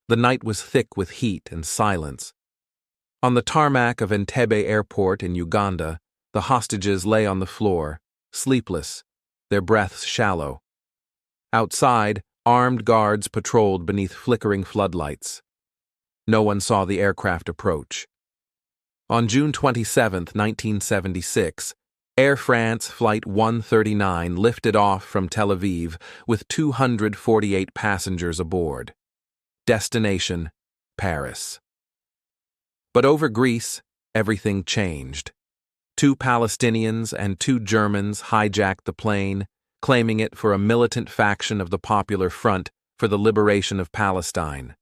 The night was thick with heat and silence. On the tarmac of Entebbe airport in Uganda, the hostages lay on the floor, sleepless, their breaths shallow. Outside, armed guards patrolled beneath flickering floodlights. No one saw the aircraft approach. On June 27, 1976, Air France Flight 139 lifted off from Tel Aviv with 248 passengers aboard. Destination, Paris. But over Greece, everything changed. 2 Palestinians and 2 Germans hijacked the plane, claiming it for a militant faction of the Popular Front for the Liberation of Palestine.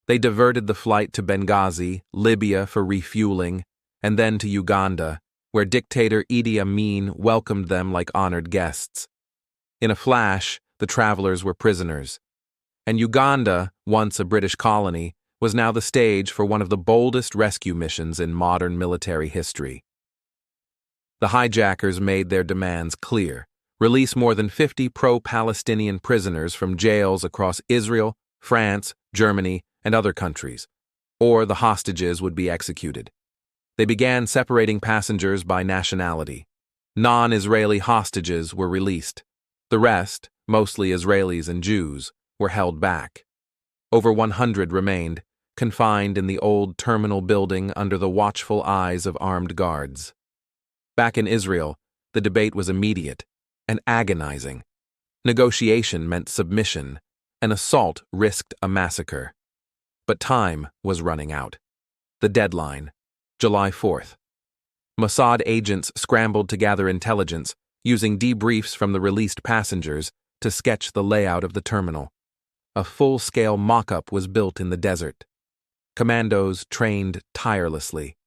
They diverted the flight to Benghazi, Libya for refueling, and then to Uganda, where dictator Idi Amin welcomed them like honored guests. In a flash, the travelers were prisoners. And Uganda, once a British colony, was now the stage for one of the boldest rescue missions in modern military history. The hijackers made their demands clear: release more than 50 pro-Palestinian prisoners from jails across Israel, France, Germany, and other countries, or the hostages would be executed. They began separating passengers by nationality. Non-Israeli hostages were released. The rest, mostly Israelis and Jews, were held back. Over 100 remained, confined in the old terminal building under the watchful eyes of armed guards. Back in Israel, the debate was immediate and agonizing. Negotiation meant submission. An assault risked a massacre. But time was running out. The deadline, July 4th. Mossad agents scrambled to gather intelligence, using debriefs from the released passengers to sketch the layout of the terminal. A full-scale mock-up was built in the desert. Commandos trained tirelessly.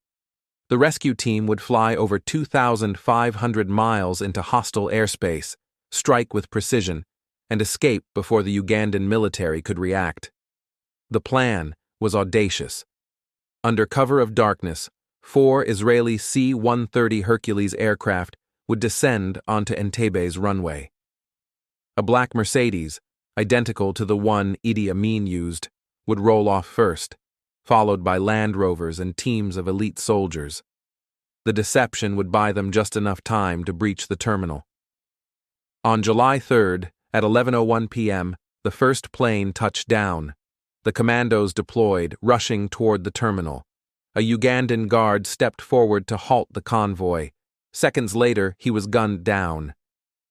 The rescue team would fly over 2,500 miles into hostile airspace, strike with precision, and escape before the Ugandan military could react. The plan was audacious. Under cover of darkness, 4 Israeli C-130 Hercules aircraft would descend onto Entebbe's runway. A black Mercedes, identical to the one Idi Amin used, would roll off first, followed by Land Rovers and teams of elite soldiers. The deception would buy them just enough time to breach the terminal. On July 3rd, at 11:01 p.m., the first plane touched down. The commandos deployed, rushing toward the terminal. A Ugandan guard stepped forward to halt the convoy. Seconds later, he was gunned down.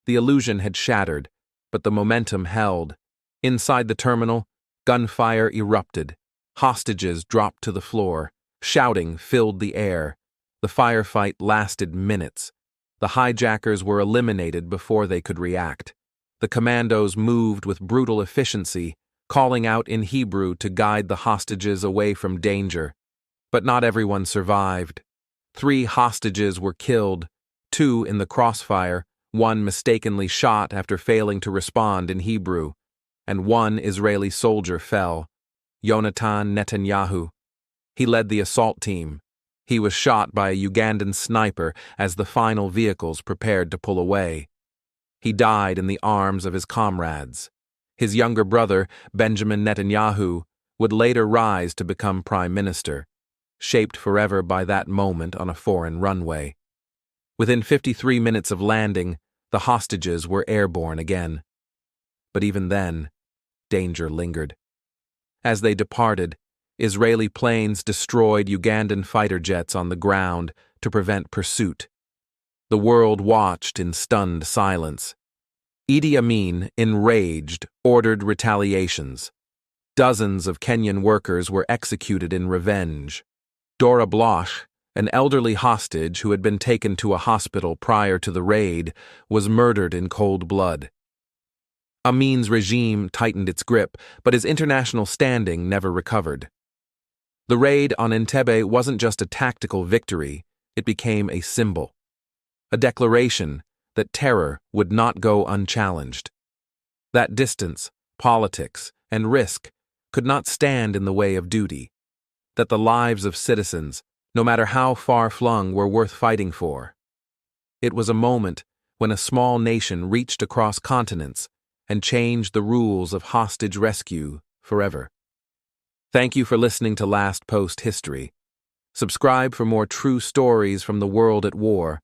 The illusion had shattered, but the momentum held. Inside the terminal, gunfire erupted. Hostages dropped to the floor. Shouting filled the air. The firefight lasted minutes. The hijackers were eliminated before they could react. The commandos moved with brutal efficiency, calling out in Hebrew to guide the hostages away from danger. But not everyone survived. 3 hostages were killed, 2 in the crossfire, 1 mistakenly shot after failing to respond in Hebrew, and 1 Israeli soldier fell, Yonatan Netanyahu. He led the assault team. He was shot by a Ugandan sniper as the final vehicles prepared to pull away. He died in the arms of his comrades. His younger brother, Benjamin Netanyahu, would later rise to become prime minister, shaped forever by that moment on a foreign runway. Within 53 minutes of landing, the hostages were airborne again. But even then, danger lingered. As they departed, Israeli planes destroyed Ugandan fighter jets on the ground to prevent pursuit. The world watched in stunned silence. Idi Amin, enraged, ordered retaliations. Dozens of Kenyan workers were executed in revenge. Dora Bloch, an elderly hostage who had been taken to a hospital prior to the raid, was murdered in cold blood. Amin's regime tightened its grip, but his international standing never recovered. The raid on Entebbe wasn't just a tactical victory, it became a symbol. A declaration that terror would not go unchallenged. That distance, politics, and risk could not stand in the way of duty. That the lives of citizens, no matter how far-flung, were worth fighting for. It was a moment when a small nation reached across continents and changed the rules of hostage rescue forever. Thank you for listening to Last Post History. Subscribe for more true stories from the world at war.